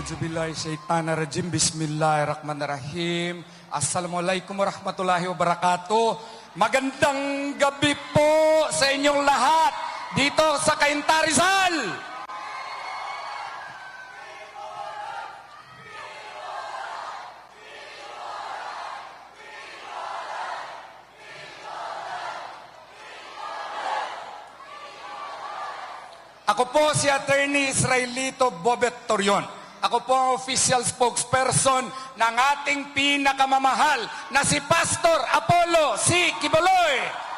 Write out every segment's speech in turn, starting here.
Auzubillahi syaitanirrajim. Bismillahirrahmanirrahim. Assalamualaikum warahmatullahi wabarakatuh. Magandang gabi po sa inyong lahat dito sa Cainta, Rizal. Ako po si Attorney Israelito Bobet Torion. Ako po ang official spokesperson ng ating pinakamamahal na si Pastor Apollo C. Quiboloy.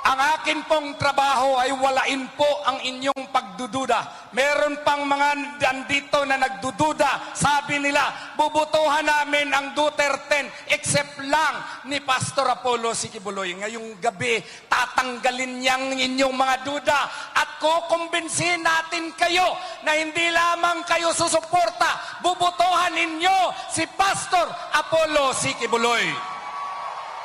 Ang akin pong trabaho ay walain po ang inyong pagdududa. Meron pang mga andito na nagdududa. Sabi nila, bubutuhan namin ang Duterte except lang ni Pastor Apollo C. Quiboloy. Ngayong gabi, tatanggalin niyang inyong mga duda at kukumbinsin natin kayo na hindi lamang kayo susuporta, bubutuhan ninyo si Pastor Apollo C. Quiboloy.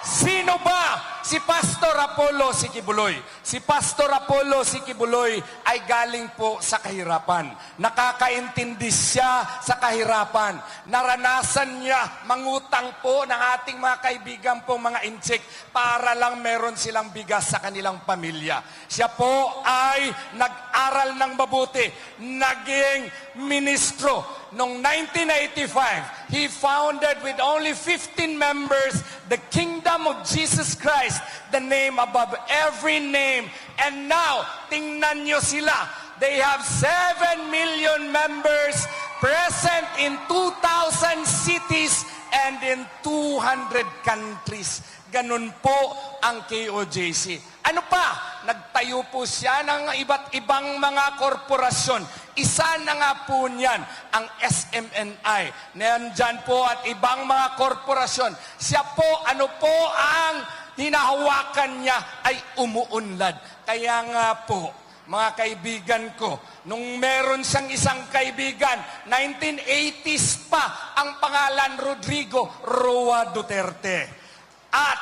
Sino ba si Pastor Apollo C. Quiboloy? Si Pastor Apollo C. Quiboloy ay galing po sa kahirapan. Nakakaintindi siya sa kahirapan. Naranasan niya mangutang po ng ating mga kaibigan po mga inchik para lang meron silang bigas sa kanilang pamilya. Siya po ay nag-aral ng mabuti, naging ministro. Noong 1985, he founded with only 15 members the Kingdom of Jesus Christ, the name above every name. And now, tingnan nyo sila. They have 7 million members present in 2,000 cities and in 200 countries. Ganun po ang KOJC. Ano pa? Nagtayo po siya ng iba't ibang mga korporasyon. Isa na nga po niyan, ang SMNI. Nandyan po at ibang mga korporasyon. Siya po, ano po ang hinahawakan niya ay umuunlad. Kaya nga po, mga kaibigan ko, nung meron siyang isang kaibigan, 1980s pa, ang pangalan Rodrigo Roa Duterte. At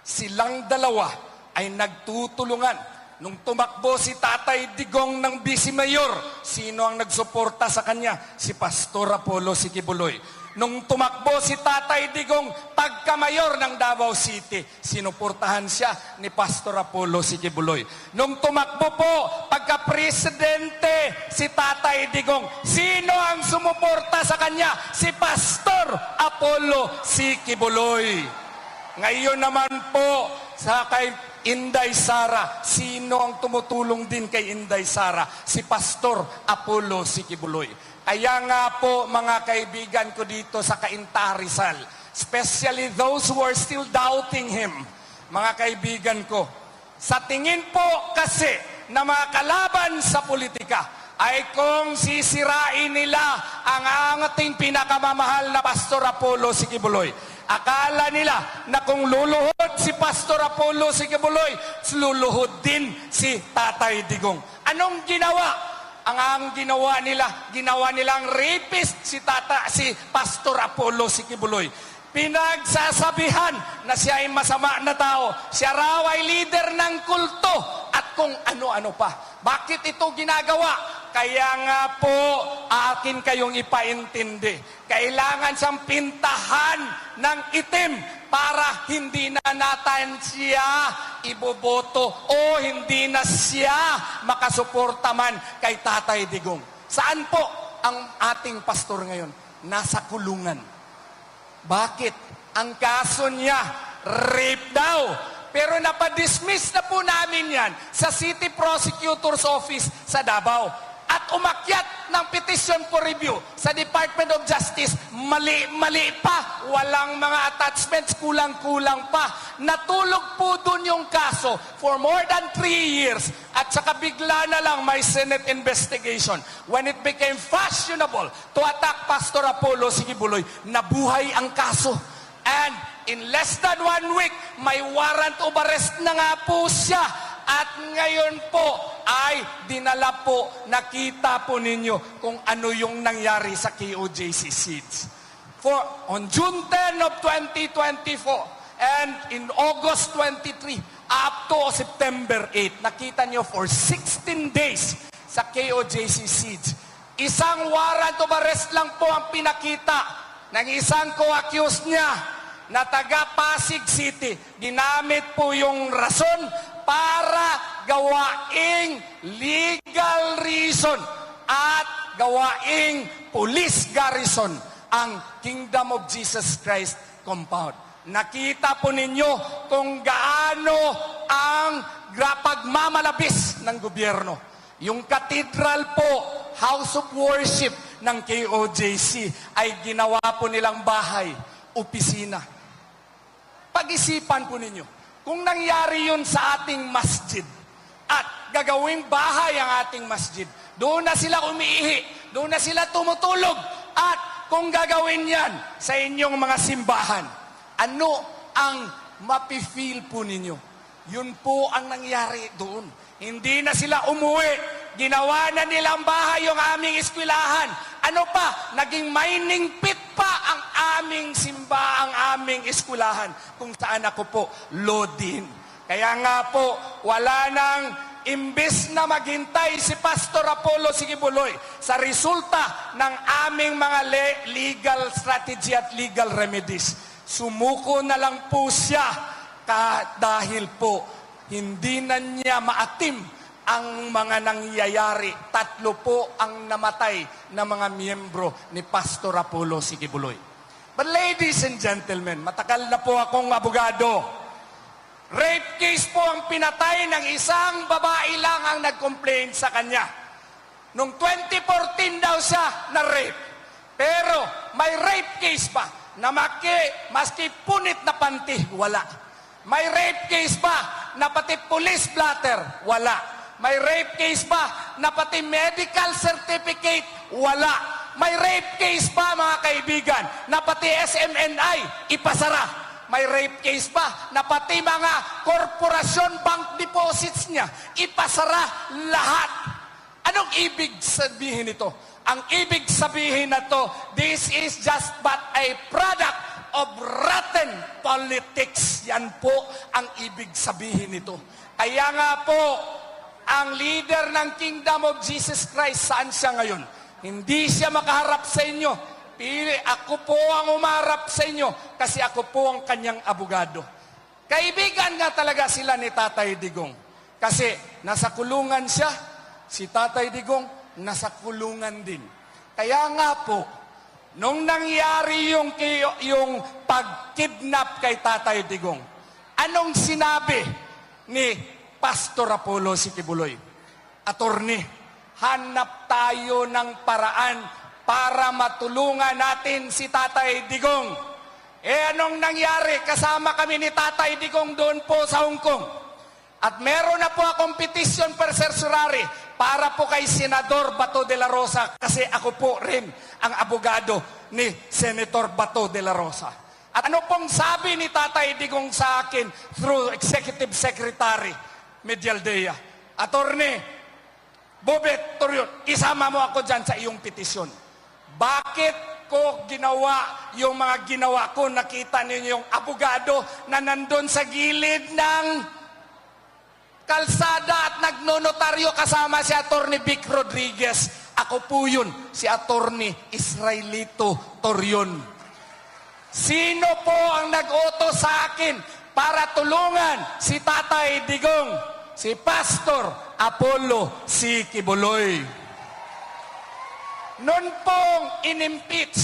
silang dalawa ay nagtutulungan. Nung tumakbo si Tatay Digong ng Vice Mayor, sino ang nagsuporta sa kanya? Si Pastor Apollo C. Quiboloy. Nung tumakbo si Tatay Digong pagka-mayor ng Davao City, sinuportahan siya ni Pastor Apollo C. Quiboloy. Nung tumakbo po pagka-presidente si Tatay Digong, sino ang sumuporta sa kanya? Si Pastor Apollo C. Quiboloy. Ngayon naman po sa kay Inday Sara, sino ang tumutulong din kay Inday Sara? Si Pastor Apollo C. Quiboloy. Kaya nga po mga kaibigan ko dito sa Cainta, Rizal, especially those who are still doubting him, mga kaibigan ko, sa tingin po kasi na mga kalaban sa politika ay kung sisirain nila ang ating pinakamamahal na Pastor Apollo C. Quiboloy. Akala nila na kung luluhod si Pastor Apollo C. Quiboloy, luluhod din si Tatay Digong. Anong ginawa? Ang ginawa nilang rapist si Pastor Apollo C. Quiboloy. Pinagsasabihan na siya ay masama na tao. Siya raw ay leader ng kulto at kung ano-ano pa. Bakit ito ginagawa? Kaya nga po, akin kayong ipaintindi. Kailangan siyang pintahan ng itim para hindi na natin siya iboboto o hindi na siya makasuporta man kay Tatay Digong. Saan po ang ating pastor ngayon? Nasa kulungan. Bakit? Ang kaso niya, rape daw. Pero napadismiss na po namin yan sa City Prosecutor's Office sa Davao. At umakyat ng petition for review sa Department of Justice, mali pa, walang mga attachments, kulang-kulang pa. Natulog po dun yung kaso for more than 3 years at saka bigla na lang may Senate investigation. When it became fashionable to attack Pastor Apollo C. Quiboloy, nabuhay ang kaso. And in less than 1 week, may warrant of arrest na nga po siya. At ngayon po ay dinala po, nakita po ninyo kung ano yung nangyari sa KOJC Seeds. On June 10 of 2024 and in August 23 up to September 8, nakita nyo for 16 days sa KOJC Seeds, Isang warrant of arrest lang po ang pinakita ng isang co-accused niya na taga Pasig City. Ginamit po yung rason para gawaing legal reason at gawaing police garrison ang Kingdom of Jesus Christ compound. Nakita po ninyo kung gaano ang pagmamalabis ng gobyerno. Yung cathedral po, house of worship ng KOJC ay ginawa po nilang bahay, opisina. Pag-isipan po ninyo, kung nangyari yun sa ating masjid at gagawing bahay ang ating masjid, doon na sila umiihi, doon na sila tumutulog, at kung gagawin yan sa inyong mga simbahan, ano ang mapifeel po ninyo? Yun po ang nangyari doon. Hindi na sila umuwi. Ginawa na nilang bahay yung aming eskwelahan. Ano pa? Naging mining pit pa ang aming ang aming eskwelahan. Kung saan ako po, lodin. Kaya nga po, wala nang imbes na maghintay si Pastor Apollo Sikibuloy sa resulta ng aming mga legal strategy at legal remedies. Sumuko na lang po siya dahil po hindi na niya maatim ang mga nangyayari. 3 po ang namatay na mga miyembro ni Pastor Apollo Sikibuloy. But ladies and gentlemen, matagal na po akong abogado. Rape case po ang pinatay ng isang babae lang ang nag-complain sa kanya. Noong 2014 daw siya na rape. Pero may rape case pa na maski punit na panty, wala. May rape case ba na pati police blatter? Wala. May rape case ba na pati medical certificate? Wala. May rape case ba, mga kaibigan, na pati SMNI ipasara? May rape case ba na pati mga korporasyon bank deposits niya ipasara lahat? Anong ibig sabihin nito? Ang ibig sabihin na to, this is just but a product of rotten politics. Yan po ang ibig sabihin nito. Kaya nga po, ang leader ng Kingdom of Jesus Christ, saan siya ngayon? Hindi siya makaharap sa inyo. Ako po ang umarap sa inyo kasi ako po ang kanyang abogado. Kaibigan nga talaga sila ni Tatay Digong. Kasi nasa kulungan siya, si Tatay Digong nasa kulungan din. Kaya nga po, nung nangyari yung pag-kidnap kay Tatay Digong, anong sinabi ni Pastor Apollo Sikibuloy? Attorney, hanap tayo ng paraan para matulungan natin si Tatay Digong. Anong nangyari? Kasama kami ni Tatay Digong doon po sa Hong Kong. At meron na po akong petition per certiorari para po kay Senador Bato de la Rosa kasi ako po rin ang abogado ni Senator Bato de la Rosa. At ano pong sabi ni Tatay Digong sa akin through Executive Secretary Medialdea? Attorney, Bobet Torion, isama mo ako dyan sa iyong petisyon. Bakit ko ginawa yung mga ginawa ko? Nakita ninyo yung abogado na nandun sa gilid ng kalsada at nagnonotaryo kasama si Attorney Vic Rodriguez. Ako po yun, si Attorney Israelito Torion. Sino po ang nag-utos sa akin para tulungan si Tatay Digong? Si Pastor Apollo Sikibuloy. Noon pong inimpeach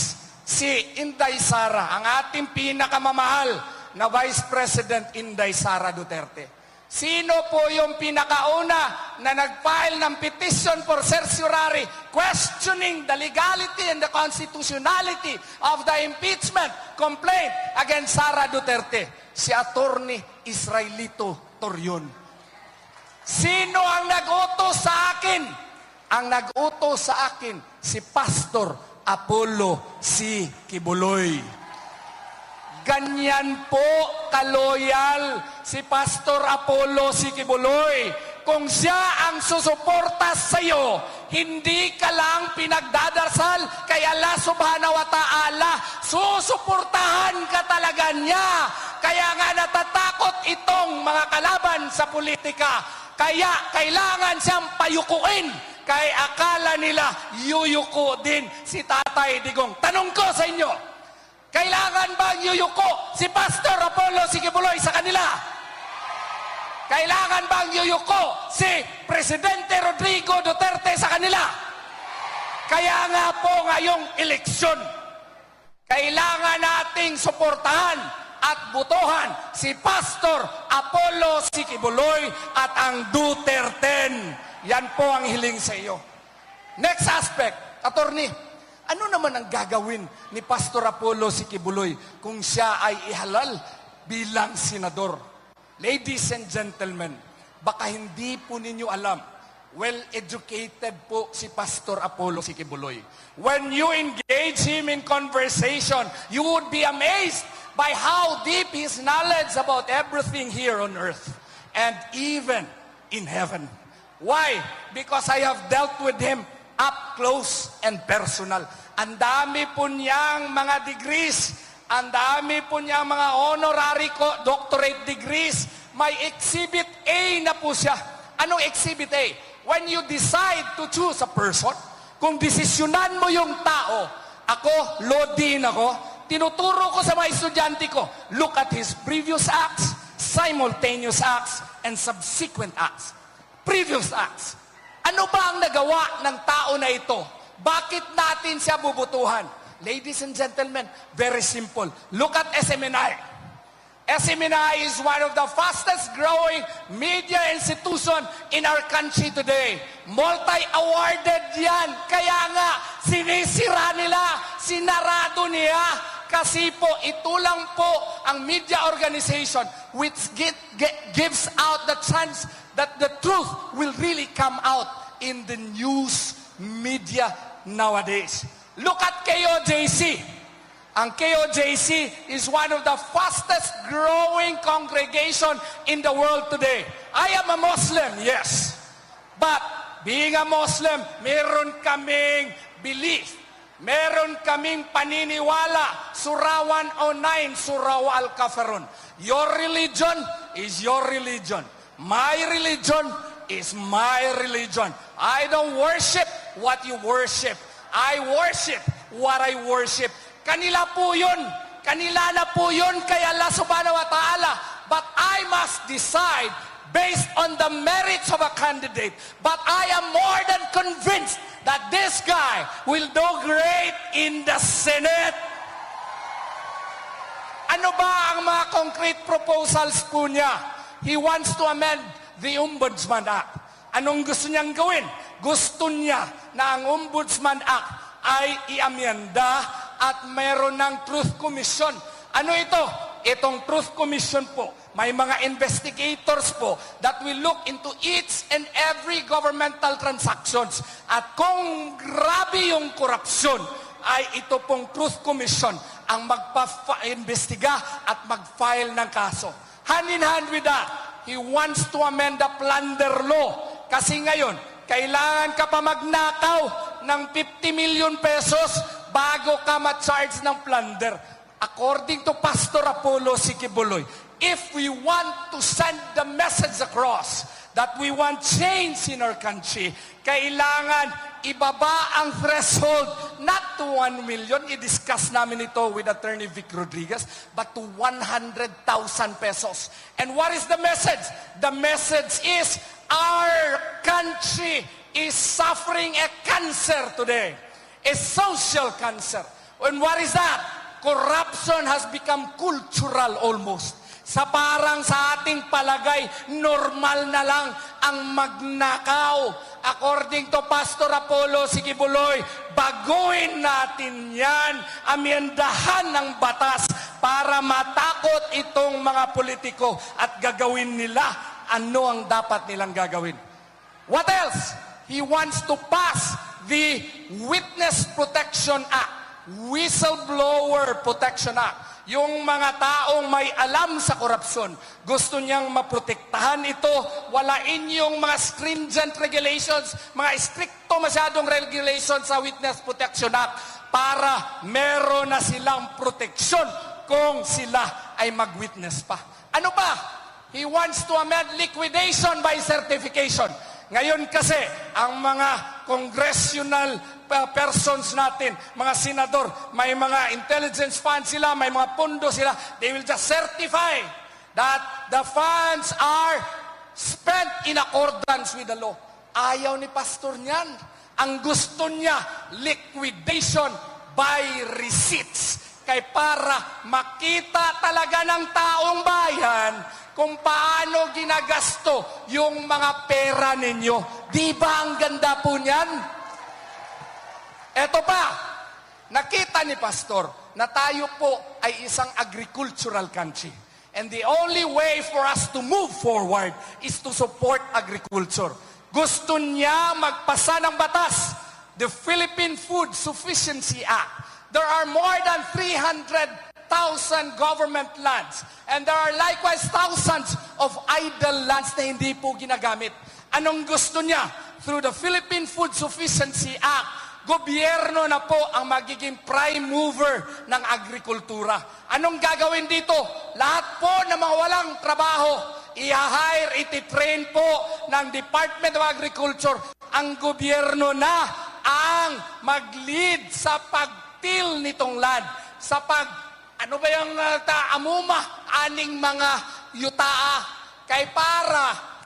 si Inday Sara, ang ating pinakamamahal na Vice President Inday Sara Duterte. Sino po yung pinakauna na nag-file ng petition for certiorari questioning the legality and the constitutionality of the impeachment complaint against Sara Duterte? Si Attorney Israelito Torion. Sino ang nag-utos sa akin? Ang nag-utos sa akin, si Pastor Apollo Sikibuloy. Ganyan po kaloyal si Pastor Apollo Sikibuloy. Kung siya ang susuporta sa iyo, hindi ka lang pinagdadasal kay Allah subhanahu wa ta'ala, susuportahan ka talaga niya. Kaya nga natatakot itong mga kalaban sa politika. Kaya kailangan siyang payukuin kay akala nila yuyuko din si Tatay Digong. Tanong ko sa inyo, kailangan ba yuyuko si Pastor Apollo Sikibuloy sa kanila? Kailangan bang yuyuko si Presidente Rodrigo Duterte sa kanila? Kaya nga po ngayong eleksyon, kailangan nating suportahan at butohan si Pastor Apollo Sikibuloy at ang Duterte. Yan po ang hiling sa iyo. Next aspect, attorney, ano naman ang gagawin ni Pastor Apollo Sikibuloy kung siya ay ihalal bilang senador? Ladies and gentlemen, baka hindi po ninyo alam, well-educated po si Pastor Apollo Sikibuloy. When you engage him in conversation, you would be amazed by how deep his knowledge about everything here on earth and even in heaven. Why? Because I have dealt with him up close and personal. Ang dami po niyang mga degrees, ang dami po niyang mga honorary doctorate degrees. May Exhibit A na po siya. Anong Exhibit A? When you decide to choose a person, kung desisyonan mo yung tao, ako, Lodin ako, tinuturo ko sa mga estudyante ko, look at his previous acts, simultaneous acts, and subsequent acts. Previous acts. Ano ba ang nagawa ng tao na ito? Bakit natin siya bubutuhan? Ladies and gentlemen, very simple. Look at SMNI. SMNI is one of the fastest growing media institution in our country today. Multi-awarded yan. Kaya nga, sinisira nila, sinarado niya. Kasi po, ito lang po ang media organization which gives out the chance that the truth will really come out in the news media nowadays. Look at KOJC. Ang KOJC is one of the fastest growing congregation in the world today. I am a Muslim, yes. But being a Muslim, meron kaming belief. Meron kaming paniniwala. Surah 109, Surah Al-Kafirun. Your religion is your religion. My religion is my religion. I don't worship what you worship. I worship what I worship. Kanila po yun. Kanila na po yun kay Allah subhanahu wa ta'ala. But I must decide based on the merits of a candidate. But I am more than convinced that this guy will do great in the Senate. Ano ba ang mga concrete proposals po niya? He wants to amend the Ombudsman Act. Anong gusto niyang gawin? Gusto niya na ang Ombudsman Act ay iamyenda at meron ng Truth Commission. Ano ito? Itong Truth Commission po, may mga investigators po that will look into each and every governmental transactions. At kung grabe yung korupsyon, ay ito pong Truth Commission ang magpa-investiga at mag-file ng kaso. Hand in hand with that, he wants to amend the plunder law. Kasi ngayon, kailangan ka pa magnakaw ng 50 million pesos bago ka ma-charge ng plunder. According to Pastor Apollo Sikibuloy, if we want to send the message across that we want change in our country, kailangan ibaba ang threshold not to 1 million, i-discuss namin ito with Attorney Vic Rodriguez, but to 100,000 pesos. And what is the message? The message is our country is suffering a cancer today, a social cancer. And what is that? Corruption has become cultural almost. Sa parang sa ating palagay, normal na lang ang magnakaw. According to Pastor Apollo Sikibuloy, baguhin natin yan, amyendahan ng batas para matakot itong mga politiko at gagawin nila ano ang dapat nilang gagawin. What else? He wants to pass the Witness Protection Act, Whistleblower Protection Act. Yung mga taong may alam sa korupsyon, gusto niyang maprotektahan ito, walain yung mga stringent regulations, mga stricto masyadong regulations sa Witness Protection Act para meron na silang proteksyon kung sila ay mag-witness pa. Ano pa? He wants to amend liquidation by certification. Ngayon kasi, ang mga congressional persons natin, mga senador, may mga intelligence funds sila, may mga pondo sila, they will just certify that the funds are spent in accordance with the law. Ayaw ni pastor niyan. Ang gusto niya, liquidation by receipts. Kay para makita talaga ng taong bayan kung paano ginagasto yung mga pera ninyo. Di ba ang ganda po niyan? Eto pa, nakita ni pastor na tayo po ay isang agricultural country. And the only way for us to move forward is to support agriculture. Gusto niya magpasa ng batas, the Philippine Food Sufficiency Act. There are more than 300,000 government lands. And there are likewise thousands of idle lands na hindi po ginagamit. Anong gusto niya? Through the Philippine Food Sufficiency Act, gobyerno na po ang magiging prime mover ng agrikultura. Anong gagawin dito? Lahat po ng mga walang trabaho, i-hire, iti-train po ng Department of Agriculture. Ang gobyerno na ang mag-lead sa pagtil nitong land. Sa ano ba yung amuma, aning mga yutaa. Kay para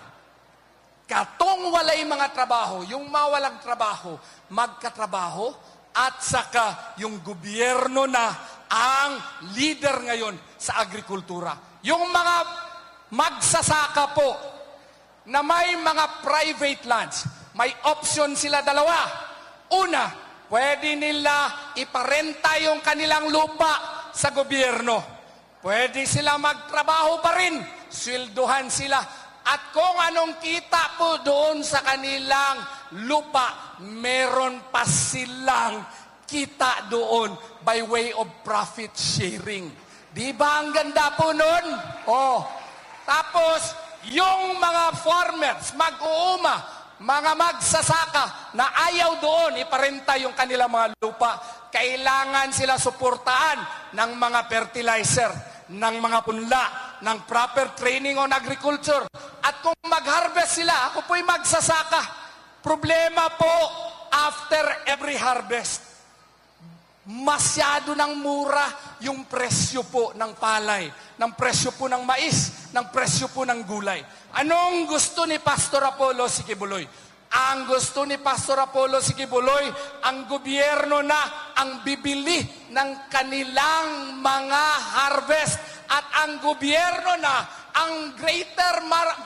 katong walay mga trabaho, yung mawalang trabaho, magkatrabaho, at saka yung gobyerno na ang leader ngayon sa agrikultura. Yung mga magsasaka po na may mga private lands, may option sila dalawa. Una, pwede nila iparenta yung kanilang lupa sa gobyerno. Pwede sila magtrabaho pa rin, swelduhan sila. At kung anong kita po doon sa kanilang lupa, meron pa silang kita doon by way of profit sharing. Di ba ang ganda po noon? Oh. Tapos, yung mga farmers, mag-uuma, mga magsasaka na ayaw doon iparenta yung kanilang mga lupa, kailangan sila suportaan ng mga fertilizer, ng mga punla, ng proper training on agriculture. At kung mag-harvest sila, ako po'y magsasaka. Problema po, after every harvest, masyado ng mura yung presyo po ng palay, ng presyo po ng mais, ng presyo po ng gulay. Anong gusto ni Pastor Apollo Sikibuloy? Ang gusto ni Pastor Apollo Sikibuloy, ang gobyerno na ang bibili ng kanilang mga harvest at ang gobyerno na ang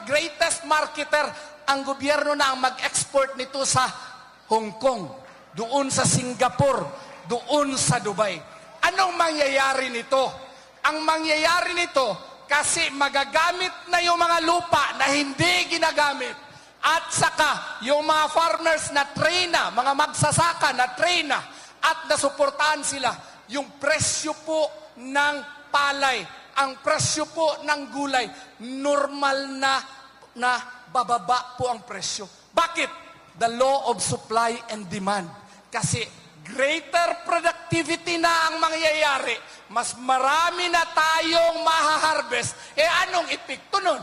greatest marketer, ang gobyerno na ang mag-export nito sa Hong Kong, doon sa Singapore, doon sa Dubai. Anong mangyayari nito? Ang mangyayari nito, kasi magagamit na yung mga lupa na hindi ginagamit. At saka, yung mga farmers na train na, mga magsasaka na train na, at nasuportahan sila, yung presyo po ng palay, ang presyo po ng gulay, normal na bababa po ang presyo. Bakit? The law of supply and demand. Kasi greater productivity na ang mangyayari, mas marami na tayong mahaharvest. Anong epekto nun?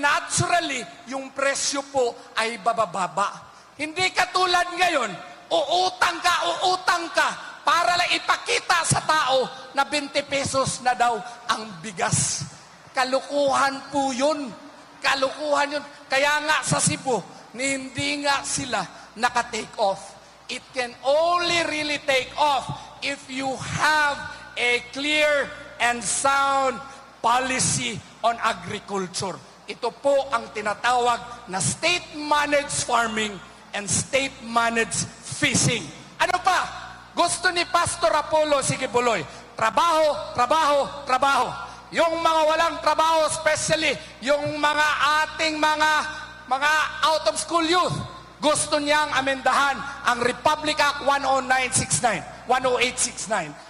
Naturally, yung presyo po ay bababa. Hindi katulad ngayon, uutang ka, para lang ipakita sa tao na 20 pesos na daw ang bigas. Kalukuhan po yun. Kalukuhan yun. Kaya nga sa Cebu, hindi nga sila naka-take off. It can only really take off if you have a clear and sound policy on agriculture. Ito po ang tinatawag na state-managed farming and state-managed fishing. Ano pa? Gusto ni Pastor Apollo Sikibuloy, trabaho, trabaho, trabaho. Yung mga walang trabaho, especially yung mga ating mga out-of-school youth, gusto niyang amendahan ang Republic Act 10869.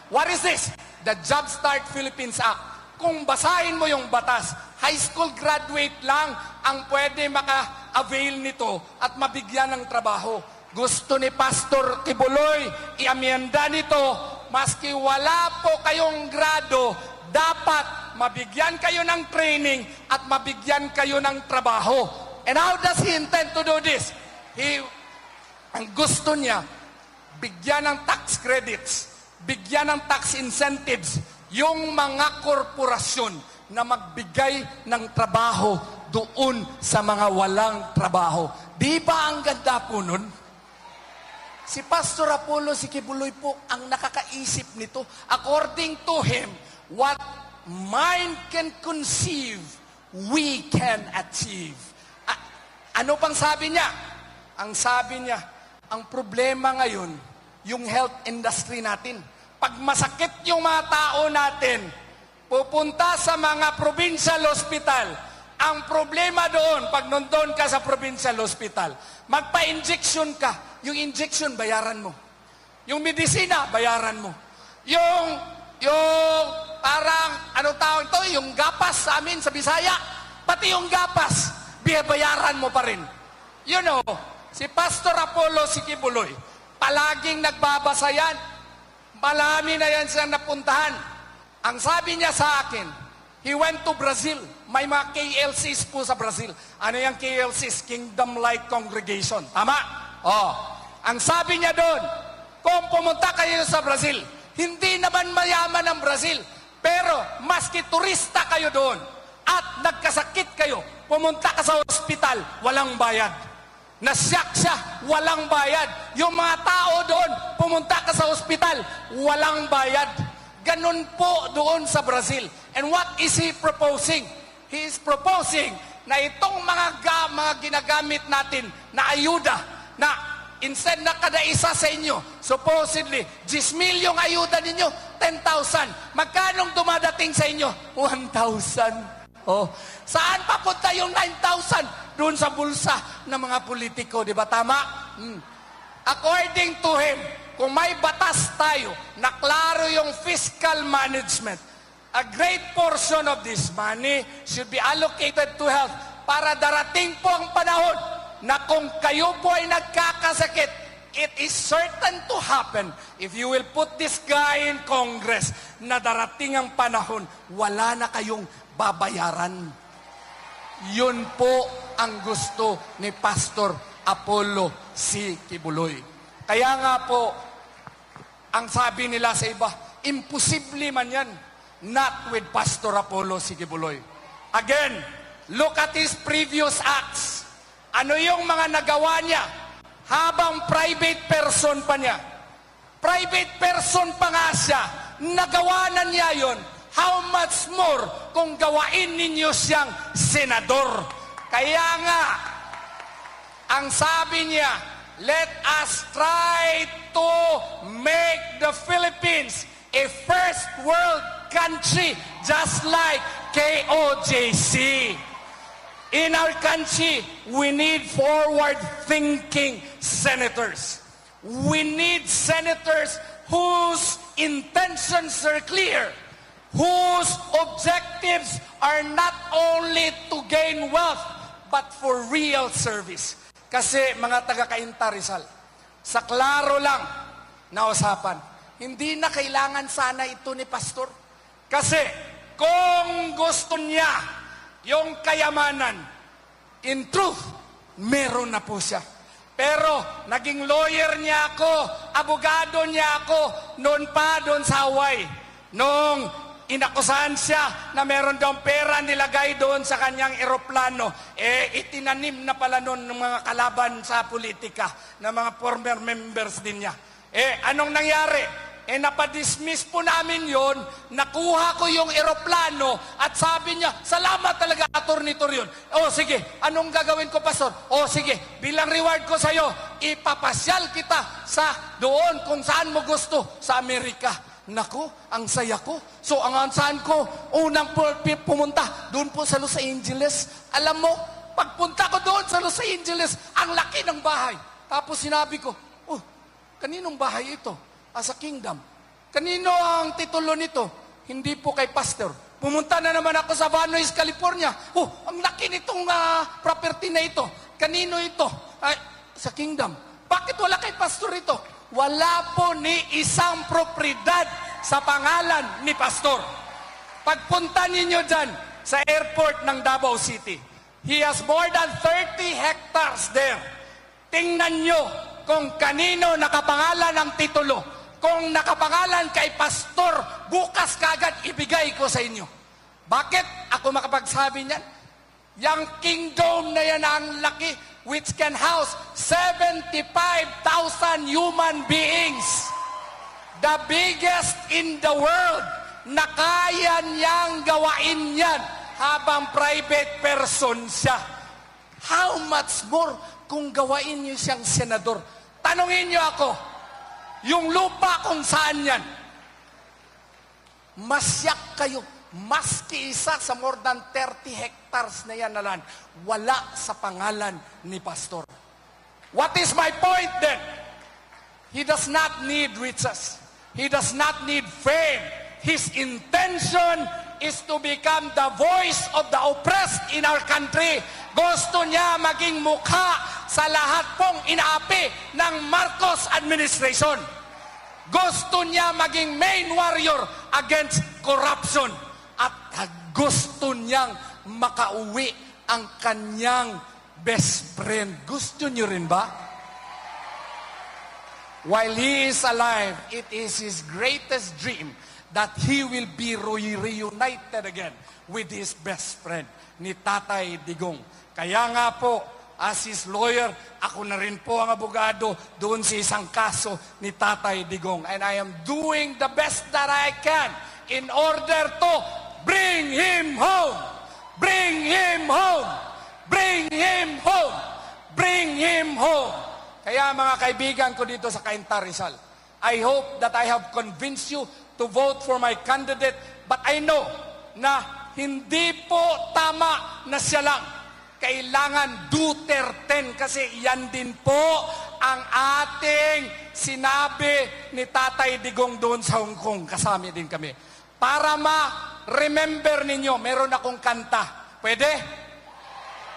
What is this? The Jumpstart Philippines Act. Kung basahin mo yung batas, high school graduate lang ang pwede maka-avail nito at mabigyan ng trabaho. Gusto ni Pastor Kibuloy, i-amenda nito, maski wala po kayong grado, dapat mabigyan kayo ng training at mabigyan kayo ng trabaho. And how does he intend to do this? Ang gusto niya, bigyan ng tax credits, bigyan ng tax incentives, yung mga korporasyon na magbigay ng trabaho doon sa mga walang trabaho. Di ba ang ganda po nun? Si Pastor Apollo Sikibuloy po ang nakakaisip nito. According to him, what mind can conceive, we can achieve. Ano pang sabi niya? Ang sabi niya, ang problema ngayon, yung health industry natin. Pag masakit yung mga tao natin, pupunta sa mga provincial hospital. Ang problema doon, pag nandun ka sa provincial hospital, magpa-injection ka. Yung injection, bayaran mo. Yung medisina, bayaran mo. Yung parang, ano tawag ito? Yung gapas sa amin sa Bisaya, pati yung gapas, bayaran mo pa rin. You know, si Pastor Apollo Sikibuloy, palaging nagbabasa yan. Malami na yan siyang napuntahan. Ang sabi niya sa akin, he went to Brazil. May mga KLCs po sa Brazil. Ano yung KLCs? Kingdom Light Congregation. Tama? Oh. Ang sabi niya doon, kung pumunta kayo sa Brazil, hindi naman mayaman ang Brazil, pero maski turista kayo doon at nagkasakit kayo, pumunta ka sa ospital, walang bayad. Nasyak siya, walang bayad. Yung mga tao doon, pumunta ka sa ospital, walang bayad. Ganun po doon sa Brazil. And what is he proposing? He is proposing na itong mga ginagamit natin na ayuda, na instead na kada isa sa inyo, supposedly, 10,000 yung ayuda ninyo, 10,000. Magkanong dumadating sa inyo? 1,000. Oh, saan papunta yung 9,000? Doon sa bulsa ng mga politiko, di ba? Tama? According to him, kung may batas tayo na klaro yung fiscal management, a great portion of this money should be allocated to health para darating po ang panahon na kung kayo po ay nagkakasakit, it is certain to happen if you will put this guy in Congress na darating ang panahon, wala na kayong babayaran. Yun po ang gusto ni Pastor Apollo Sikibuloy. Kaya nga po, ang sabi nila sa iba, imposible man yan, not with Pastor Apollo Sikibuloy. Again, look at his previous acts. Ano yung mga nagawa niya habang private person pa niya? Private person pa nga siya, nagawa na niya yun. How much more kung gawain ninyo siyang senador? Kaya nga, ang sabi niya, let us try to make the Philippines a first world country just like KOJC. In our country, we need forward-thinking senators. We need senators whose intentions are clear, whose objectives are not only to gain wealth, but for real service. Kasi mga taga-Cainta Rizal, sa klaro lang na usapan, hindi na kailangan sana ito ni Pastor. Kasi kung gusto niya yung kayamanan, in truth, meron na po siya. Pero naging lawyer niya ako, abogado niya ako, noon pa doon sa Hawaii. Nung inakusahan siya na meron daw pera nilagay doon sa kanyang eroplano, itinanim na pala noon ng mga kalaban sa politika, ng mga former members din niya. Anong nangyari? Napadismiss po namin yon, nakuha ko yung eroplano at sabi niya, salamat talaga, Attorney Torion. O sige, anong gagawin ko, Pastor? O sige, bilang reward ko sa'yo, ipapasyal kita sa doon kung saan mo gusto, sa Amerika. Naku, ang saya ko. So, ang saan ko, unang pumunta, doon po sa Los Angeles. Alam mo, pagpunta ko doon sa Los Angeles, ang laki ng bahay. Tapos sinabi ko, oh, kaninong bahay ito? Sa Kingdom. Kanino ang titulo nito? Hindi po kay Pastor. Pumunta na naman ako sa Vanois, California. Oh, ang laki nitong property na ito. Kanino ito? Sa Kingdom. Bakit wala kay Pastor ito? Wala po ni isang propriedad sa pangalan ni Pastor. Pagpunta ninyo dyan sa airport ng Davao City, he has more than 30 hectares there. Tingnan nyo kung kanino nakapangalan ang titulo. Kung nakapangalan kay pastor, bukas kagad ibigay ko sa inyo. Bakit ako makapagsabi niyan? Yang kingdom na yan ang laki, which can house 75,000 human beings. The biggest in the world, na kaya niyang gawain yan habang private person siya. How much more kung gawain niyo siyang senador? Tanungin niyo ako, yung lupa kung saan yan, masyak kayo, maski isa sa more than 30 hectares na yan na land, wala sa pangalan ni pastor. What is my point then? He does not need riches. He does not need fame. His intention is to become the voice of the oppressed in our country. Gusto niya maging mukha sa lahat pong inaapi ng Marcos administration. Gusto niya maging main warrior against corruption. At gusto niyang makauwi ang kanyang best friend. Gusto niyo rin ba? While he is alive, it is his greatest dream that he will be reunited again with his best friend, ni Tatay Digong. Kaya nga po, as his lawyer, ako na rin po ang abogado doon sa isang kaso ni Tatay Digong. And I am doing the best that I can in order to bring him home. Bring him home. Bring him home. Bring him home. Kaya mga kaibigan ko dito sa Cainta Rizal, I hope that I have convinced you to vote for my candidate, but I know na hindi po tama na siya lang. Kailangan Duterte kasi yan din po ang ating sinabi ni Tatay Digong doon sa Hong Kong. Kasama din kami. Para ma-remember ninyo, meron akong kanta. Pwede?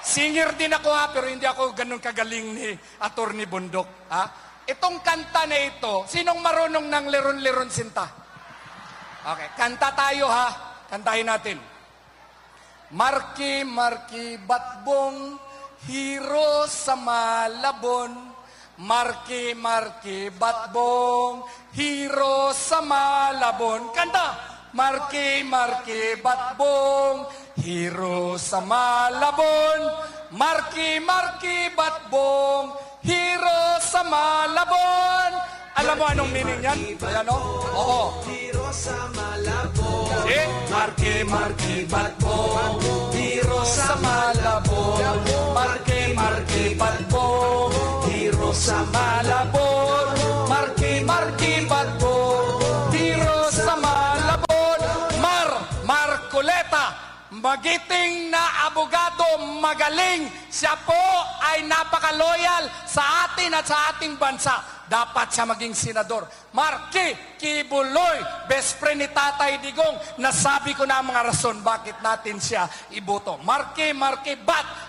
Singer din ako pero hindi ako ganun kagaling ni Atty. Bundok. Itong kanta na ito, sinong marunong ng leron-leron sinta? Okay, kanta tayo kantahin natin. Marki, marki, batbong, hero sa Malabon. Marki, marki, batbong, hero sa Malabon. Kanta! Marki, marki, batbong, hero sa Malabon. Marki, marki, batbong, hero sa Malabon. Alam mo anong meaning yan? Ayan o? Oo. Hero sa Malabon. Eh? Marke, marke, batbong. Hero sa Malabon. Marke, marke, batbong. Hero sa Malabon. Marke, marke, batbong. Hero sa Malabon. Marcoleta. Magiting na abogado, magaling. Siya po ay napaka-loyal sa atin at sa ating bansa. Dapat siya maging senador. Marky Kibuloy, best friend ni Tatay Digong. Nasabi ko na ang mga rason bakit natin siya iboto. Marky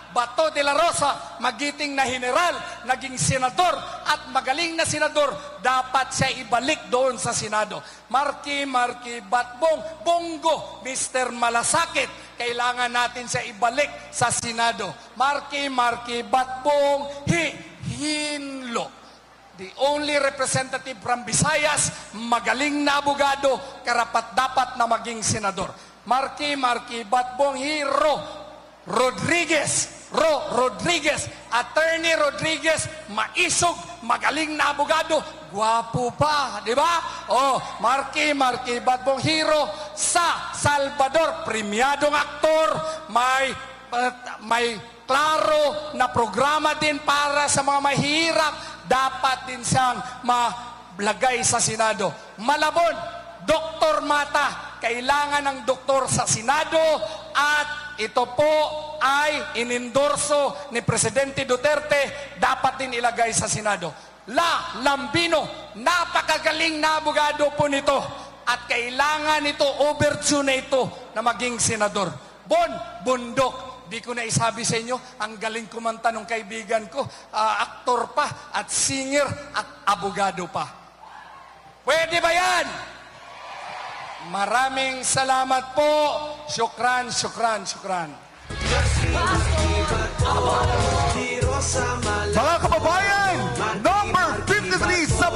Bato de la Rosa, magiting na general, naging senador at magaling na senador. Dapat siya ibalik doon sa Senado. Marky Batbong, Bongo, Mr. Malasakit, kailangan natin siya ibalik sa Senado. Marky Batbong, Hinlo. The only representative from Visayas, magaling na abogado, karapat-dapat na maging senador. Marky Batbong, Rodriguez, Attorney Rodriguez, maisog, magaling na abogado, gwapo pa, di ba? Marky Batbong, hero sa Salvador, premiadong aktor, may klaro na programa din para sa mga mahirap, dapat din siyang malagay sa Senado. Malabon, Dr. Mata, kailangan ng doktor sa Senado at ito po ay inendorso ni Presidente Duterte, dapat din ilagay sa Senado. Lambino, napakagaling na abogado po nito at kailangan ito, overdue na ito na maging senador. Bundok, di ko na isabi sa inyo, ang galing kumanta ng kaibigan ko, aktor pa at singer at abogado pa. Pwede ba yan? Maraming salamat po. Syukran.